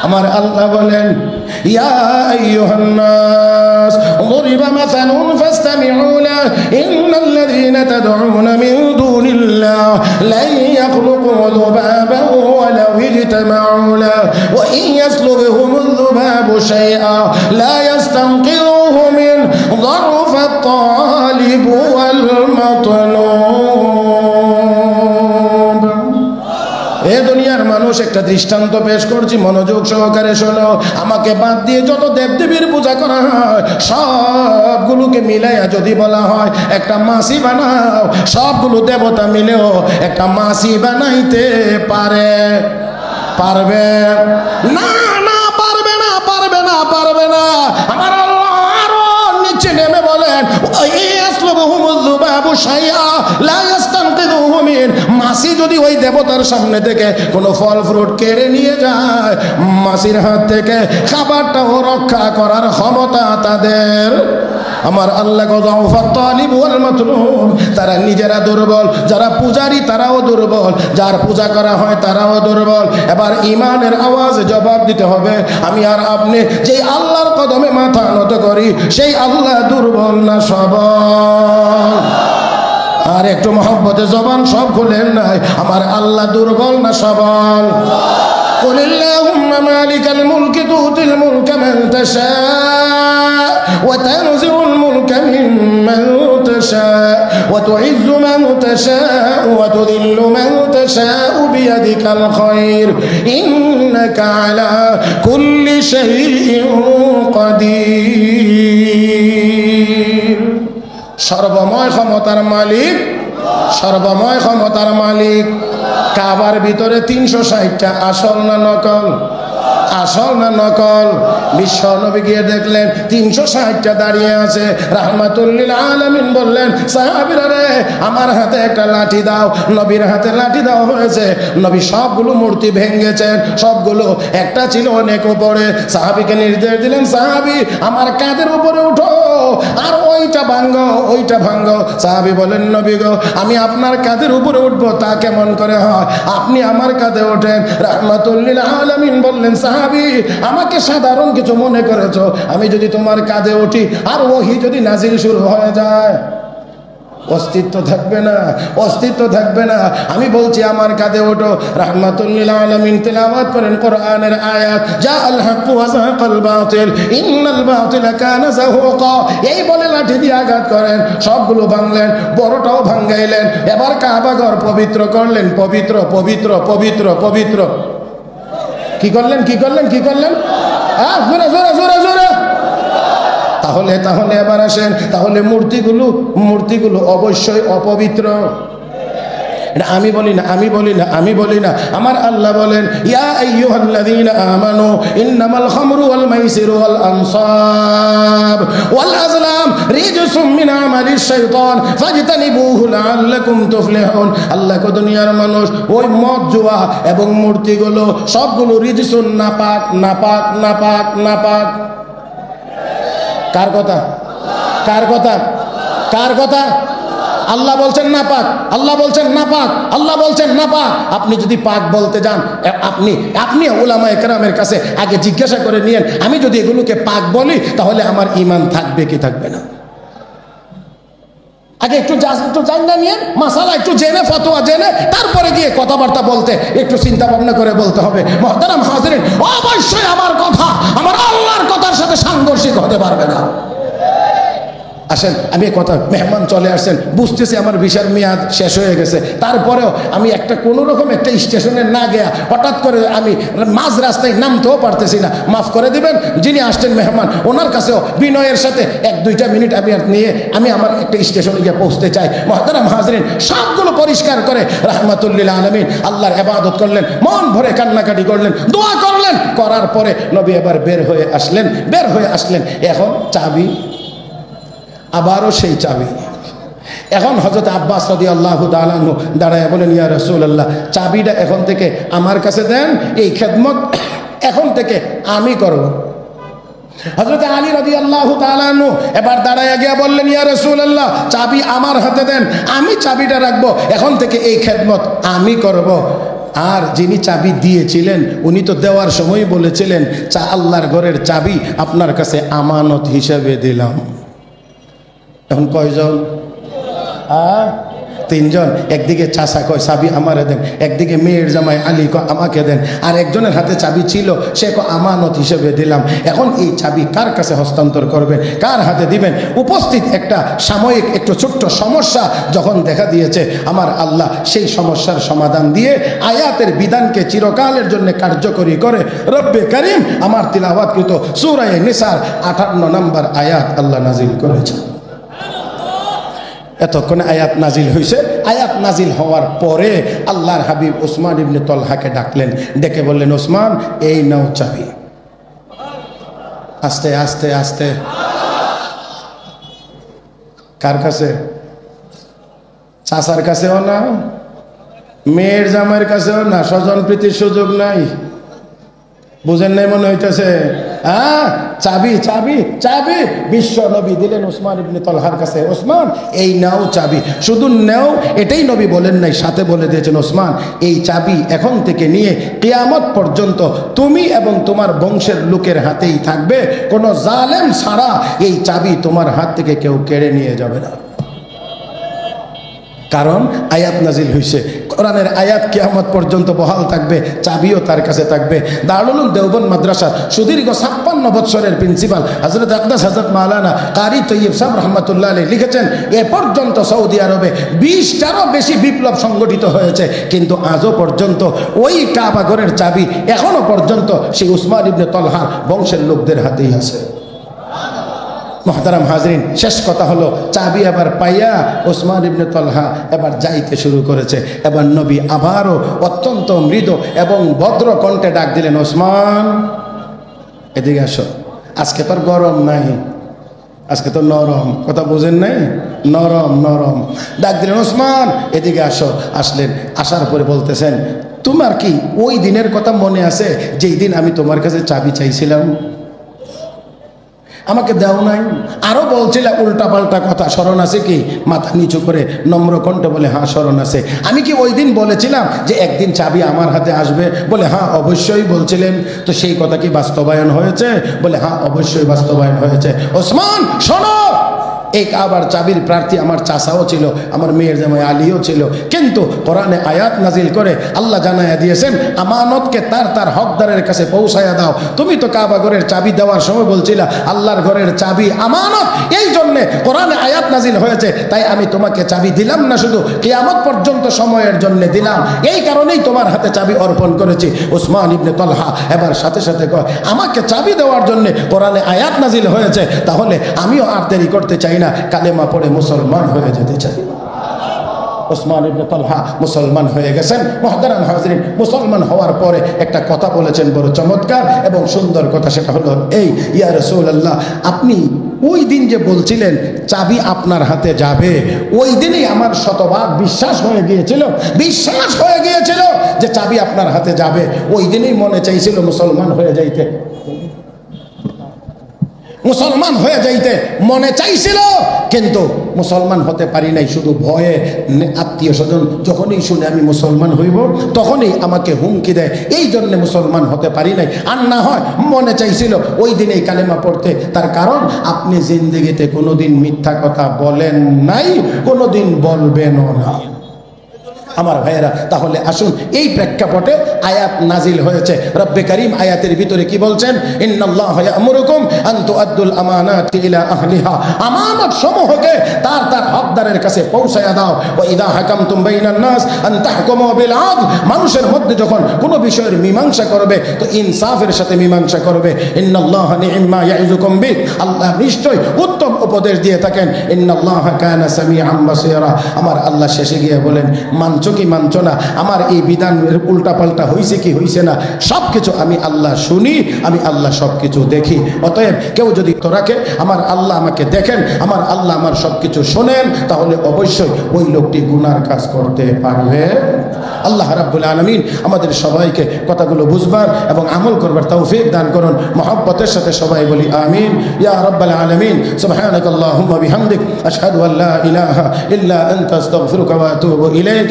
আমার আল্লাহ বলেন ইয়া আইয়ুহান নাস দুরিবা মাসালুন ফাসতামিউ লাহু ইন্নাল্লাযীনা তাদউনা মিন দুনিল্লাহ লা ইয়াখলুকু যুবাবান ওয়ালাউ ইজতামাউ লাহু ওয়া ইন ইয়াসলুবহুমুয যুবাবু শাইআন লা ইয়াস্তানকিযুহু মিন ضعفাত তালিব ওয়াল মাতলুব। এ দুনিয়ার মানুষ, একটা দৃষ্টান্ত পেশ করছি, মনোযোগ সহকারে শোনো। আমাকে বাদ দিয়ে যত দেবদেবীর পূজা করা হয় সবগুলোকে মিলাইয়া যদি বলা হয় একটা মাসি বানাও, সবগুলো দেবতা মিলেও একটা মাসি বানাইতে পারবে না? না, পারবে না, পারবে না, পারবে না। আমার আল্লাহ আরো নিচে নেমে বলেন মাসি যদি ওই দেবতার সামনে থেকে কোনো ফল ফ্রুট কেড়ে নিয়ে যায়, মাসির হাত থেকে খাবারটাও রক্ষা করার ক্ষমতা তাদের। আমার আল্লাহ তারা নিজেরা দুর্বল, যারা পূজারী তারাও দুর্বল, যার পূজা করা হয় তারাও দুর্বল। এবার ইমানের আওয়াজ জবাব দিতে হবে, আমি আর আপনি যেই আল্লাহর কদমে মাথা নত করি সেই আল্লাহ দুর্বল না সবল? আর একটু মহব্বতে জবান সব খুলেন নাই, আমার আল্লাহ দুর্বল না সবল? قل اللهم مالك الملك تؤتي الملك من تشاء وتنزع الملك ممن تشاء وتعز من تشاء وتذل من تشاء بيدك الخير إنك على كل شيء قدير। সর্বময় ক্ষমতার মালিক, সর্বময় ক্ষমতার মালিক। কাবার ভিতরে 360টা আসল না নকল? আসল না নকল? বিশ্ব নবী গিয়ে দেখলেন 360টা দাঁড়িয়ে আছে। রাহমাতুল্লিল আলামিন বললেন সাহাবীরা রে, আমার হাতে একটা লাঠি দাও। নবীর হাতে লাঠি দেওয়া হয়েছে। নবী সবগুলো মূর্তি ভেঙেছেন, সবগুলো, একটা ছিল অনেক উপরে। সাহাবীকে নির্দেশ দিলেন, সাহাবী আমার কাঁধের উপরে উঠো আর ওইটা ভাঙো, ওইটা ভাঙো। সাহাবী বলেন, নবী গো, আমি আপনার কাঁধের উপরে উঠবো তা কেমন করে হয়? আপনি আমার কাঁধে ওঠেন। রাহমাতুল্লিল আলামিন বললেন, সাহাবী আমাকে সাধারণ কিছু মনে করেছো? আমি যদি তোমার কাঁধে উঠি আর ওহী যদি নাজিল শুরু হয়ে যায়, অস্তিত্ব থাকবে না, অস্তিত্ব থাকবে না। আমি বলছি আমার কাঁধে ওঠো। রাহমাতুল্লিল আলামিন তেলাওয়াত করেন কোরআনের আয়াত, জা আল হক ওয়া যাকাল বাতিল ইন্নাল বাতিলা কানা যাহুকা। এই বলে লাঠি দিয়ে আঘাত করেন, সবগুলো ভাঙলেন, বড়টাও ভাঙাইলেন। এবার কাবা ঘর পবিত্র করলেন, পবিত্র পবিত্র পবিত্র পবিত্র। কি করলেন, কি করলেন, কি করলেন? হ্যাঁ, জোরে জোরে জোরে জোরে। তাহলে তাহলে এবার আসেন, তাহলে মূর্তিগুলো অবশ্যই অপবিত্র। আমি বলি না, আমি বলি না, আমি বলি না। আমার আল্লাহ বলেন, ইয়া আইয়ুহাল্লাযীনা আমানু ইন্নামাল খামরু ওয়াল মাইসিরু ওয়াল আনসাব ওয়াল আজলাম রিজসুম মিন আমালিশ শাইতান ফাজতানিবুহু লাআল্লাকুম তুফলিহুন। আল্লাহ কো দুনিয়ার মানুষ, ওই মদ জুয়া এবং মূর্তিগুলো সবগুলো রিজসুন, নাপাক নাপাক নাপাক নাপাক। কার কথা? কার কথা? কার কথা? আল্লাহ বলছেন না পাক, আল্লাহ বলছেন না পাক, আল্লাহ বলছেন না পাক। আপনি যদি পাক বলতে যান, আপনি উলামায়ে কেরামের কাছে আগে জিজ্ঞাসা করে নিয়েন, আমি যদি এগুলোকে পাক বলি তাহলে আমার ঈমান থাকবে কি থাকবে না? আগে একটু জানা নিয়ে মাসালা একটু জেনে, ফতোয়া জেনে, তারপরে গিয়ে কথাবার্তা বলতে একটু চিন্তা ভাবনা করে বলতে হবে। মুহতারাম হাজিরিন, অবশ্যই আমার কথা আমার আল্লাহর কথার সাথে সাংঘর্ষিক হতে পারবে না। আসেন, আমি কথা, মেহমান চলে আসছেন, বুঝতেছি আমার ভিসার মেয়াদ শেষ হয়ে গেছে, তারপরেও আমি কোনো রকম একটা স্টেশনে না গিয়া হঠাৎ করে আমি মাঝ রাস্তায় নামতেও পারতেছি না। মাফ করে দিবেন, যিনি আসছেন মেহমান, ওনার কাছেও বিনয়ের সাথে 1-2টা মিনিট আমি আমার একটা স্টেশনে গিয়ে পৌঁছতে চাই। মুহতারাম হাজিরিন, সবগুলো পরিষ্কার করে রাহমাতুল্লিল আলামিন আল্লাহর ইবাদত করলেন, মন ভরে কান্নাকাটি করলেন, দোয়া করলেন। করার পরে নবী এবার বের হয়ে আসলেন। এখন চাবি, আবারও সেই চাবি। এখন হযরত আব্বাস রাদিয়াল্লাহু তাআলা আনহু দাঁড়ায় বলেন, ইয়া রাসূলুল্লাহ, চাবিটা এখন থেকে আমার কাছে দেন, এই খেদমত এখন থেকে আমি করব। হযরত আলী রাদিয়াল্লাহু তাআলা আনহু এবার দাঁড়ায় গিয়ে বললেন, ইয়া রাসূলুল্লাহ, চাবি আমার হাতে দেন, আমি চাবিটা রাখবো, এখন থেকে এই খেদমত আমি করব। আর যিনি চাবি দিয়েছিলেন উনি তো দেওয়ার সময় বলেছিলেন আল্লাহর ঘরের চাবি আপনার কাছে আমানত হিসেবে দিলাম। এখন কয়জন? তিনজন। একদিকে চাচা কয় চাবি আমারে দেন, একদিকে মেয়ের জামাই আলী কয় আমাকে দেন, আর একজনের হাতে চাবি ছিল সে কয় আমানত হিসেবে দিলাম। এখন এই চাবি কার কাছে হস্তান্তর করবেন, কার হাতে দিবেন? উপস্থিত একটা সাময়িক একটু ছোট্ট সমস্যা যখন দেখা দিয়েছে, আমার আল্লাহ সেই সমস্যার সমাধান দিয়ে আয়াতের বিধানকে চিরকালের জন্য কার্যকরী করে রব্বে করিম আমার তিলাওয়াতকৃত সূরা নিসার 58 নম্বর আয়াত আল্লাহ নাজিল করেছে। এতক্ষণে আয়াত নাজিল হয়েছে। আয়াত নাজিল হওয়ার পরে আল্লাহর হাবিব ওসমান ইবনে তলহাকে ডাকলেন, ডেকে বললেন, ওসমান এই নাও চাবি। আস্তে আস্তে আস্তে। কার কাছে? চাচার কাছেও না, মেয়ের জামাইয়ের কাছেও না, স্বজন প্রীতির সুযোগ নাই। বুঝেন নাই মনে হইতেছে? হ্যাঁ, চাবি চাবি চাবি বিশ্ব নবী দিলেন ওসমান ইবনে তলহার কাছে, ওসমান এই নাও চাবি। শুধু নাও এটাই নবী বলেন নাই, সাথে বলে দিয়েছেন ওসমান এই চাবি এখন থেকে নিয়ে কিয়ামত পর্যন্ত তুমি এবং তোমার বংশের লোকের হাতেই থাকবে, কোনো জালেম ছাড়া এই চাবি তোমার হাত থেকে কেউ কেড়ে নিয়ে যাবে না। কারণ আয়াত নাজিল হয়েছে, কোরআনের আয়াত কিয়ামত পর্যন্ত বহাল থাকবে, চাবিও তার কাছে থাকবে। দারুল উলুম দেওবন্দ মাদ্রাসা সুদীর্ঘ 56 বছরের প্রিন্সিপাল হযরত আকদাস হযরত মাওলানা কারি তৈয়ব সাহেব রহমাতুল্লাহ আলাইহি লিখেছেন, এ পর্যন্ত সৌদি আরবে 20টারও বেশি বিপ্লব সংগঠিত হয়েছে, কিন্তু আজও পর্যন্ত ওই কাবা ঘরের চাবি এখনো পর্যন্ত সেই উসমান ইবনে তলহার বংশের লোকদের হাতেই আছে। মুহতারাম হাজরিন, শেষ কথা হলো চাবি এবার পাইয়া ওসমান ইবনে তলহা এবার যাইতে শুরু করেছে। এবার নবী আবারও অত্যন্ত মৃদু এবং ভদ্র কণ্ঠে ডাক দিলেন, ওসমান এদিকে আসো। আজকে তো গরম নাই, আজকে তো নরম, কথা বুঝেন নাই? নরম নরম ডাক দিলেন, ওসমান এদিকে আসো। আসলেন, আসার পরে বলতেছেন, তোমার কি ওই দিনের কথা মনে আছে যেই দিন আমি তোমার কাছে চাবি চাইছিলাম? আমাকে দাও নাই, আরো বলছিল উল্টা পাল্টা কথা, স্মরণ আছে কি? মাথা নিচু করে নম্র কণ্ঠে বলে, হ্যাঁ স্মরণ আছে। আমি কি ওই দিন বলেছিলাম যে একদিন চাবি আমার হাতে আসবে? বলে হ্যাঁ অবশ্যই বলছিলেন। তো সেই কথা কি বাস্তবায়ন হয়েছে? বলে হ্যাঁ অবশ্যই বাস্তবায়ন হয়েছে। ওসমান শোনো, এই কাবার চাবির প্রার্থী আমার চাচাও ছিল, আমার মেয়ের জামাই আলীও ছিল, কিন্তু কোরআনে আয়াত নাজিল করে আল্লাহ জানাইয়া দিয়েছেন আমানতকে তার তার হকদারের কাছে পৌঁছাইয়া দাও। তুমি তো কাবা ঘরের চাবি দেওয়ার সময় বলছিলা আল্লাহর ঘরের চাবি আমানত, এই জন্যে কোরআনে আয়াত নাজিল হয়েছে, তাই আমি তোমাকে চাবি দিলাম না, শুধু কিয়ামত পর্যন্ত সময়ের জন্য দিলাম, এই কারণেই তোমার হাতে চাবি অর্পণ করেছি। ওসমান ইবনে তলহা এবার সাথে সাথে কয়, আমাকে চাবি দেওয়ার জন্য কোরআনে আয়াত নাজিল হয়েছে, তাহলে আমিও আর দেরি করতে চাই না, কালেমা পড়ে মুসলমান হয়ে যেতে চাই। ওসমান ইবনে তলহা মুসলমান হয়ে গেছেন। মুহতারাম হাজরিন, মুসলমান হওয়ার পরে একটা কথা বলেছেন বড় চমৎকার এবং সুন্দর কথা, সেটা হলো এই, ইয়া রাসূলুল্লাহ আপনি ওই দিন যে বলছিলেন চাবি আপনার হাতে যাবে, ওই দিনই আমার শতভাগ বিশ্বাস হয়ে গিয়েছিল, বিশ্বাস হয়ে গিয়েছিল যে চাবি আপনার হাতে যাবে। ওই দিনই মনে চাইছিল মুসলমান হয়ে যাইতে, মুসলমান হয়ে যাইতে মনে চাইছিল, কিন্তু মুসলমান হতে পারি নাই। শুধু ভয়ে আত্মীয় স্বজন যখনই শুনে আমি মুসলমান হইব তখনই আমাকে হুমকি দেয়, এই জন্য মুসলমান হতে পারি নাই। আর না হয় মনে চাইছিল ওই দিনেই কালেমা পড়তে। তার কারণ আপনি জিন্দেগিতে কোনোদিন মিথ্যা কথা বলেন নাই, কোনোদিন বলবেনও না। আমার ভাইয়েরা, তাহলে আসুন এই প্রেক্ষাপটে আয়াত নাজিল হয়েছে। রব্বে করিম আয়াতের ভিতরে কি বলছেন? ইন্নাল্লাহা ইয়া'মুরুকুম আন তুআদ্দুল আমানাতি ইলা আহলিহা, আমানত সমূহকে তার তার হকদারের কাছে পৌঁছায়া দাও। ওয়া ইযা হাকামতুম বাইনান নাস আন তাহকুমু বিল আদল, মানুষের মধ্যে যখন কোনো বিষয়ের মীমাংসা করবে তো ইনসাফের সাথে মীমাংসা করবে। ইন্নাল্লাহা নি'মা ইয়া'iযুকুম বি, আল্লাহ নিশ্চয় উত্তম উপদেশ দিয়ে থাকেন। ইন্নাল্লাহা কানা সামিআন বাসীরা, আমার আল্লাহ শেষে গিয়ে বলেন, মানছো কি মানছো না, আমার এই বিধানের উল্টা পাল্টা হয়েছে কি হয়েছে না, সব কিছু আমি আল্লাহ শুনি, আমি আল্লাহ সব কিছু দেখি। অতএব কেউ যদি তো রাখে আমার আল্লাহ আমাকে দেখেন, আমার আল্লাহ আমার সব কিছু শোনেন, তাহলে অবশ্যই ওই লোকটি গুনার কাজ করতে পারবে। আল্লাহ রাব্বুল আলামিন আমাদের সবাইকে কথাগুলো বুঝবার এবং আমল করবার তৌফিক দান করুন। মহব্বতের সাথে সবাই বলি আমিন। ইয়া রাব্বাল আলামিন, সুবহানাকাল্লাহুম্মা বিহামদিক, আশহাদু আল্লা ইলাহা ইল্লা আনতা, আস্তাগফিরুকা ওয়া আতুবু ইলাইক।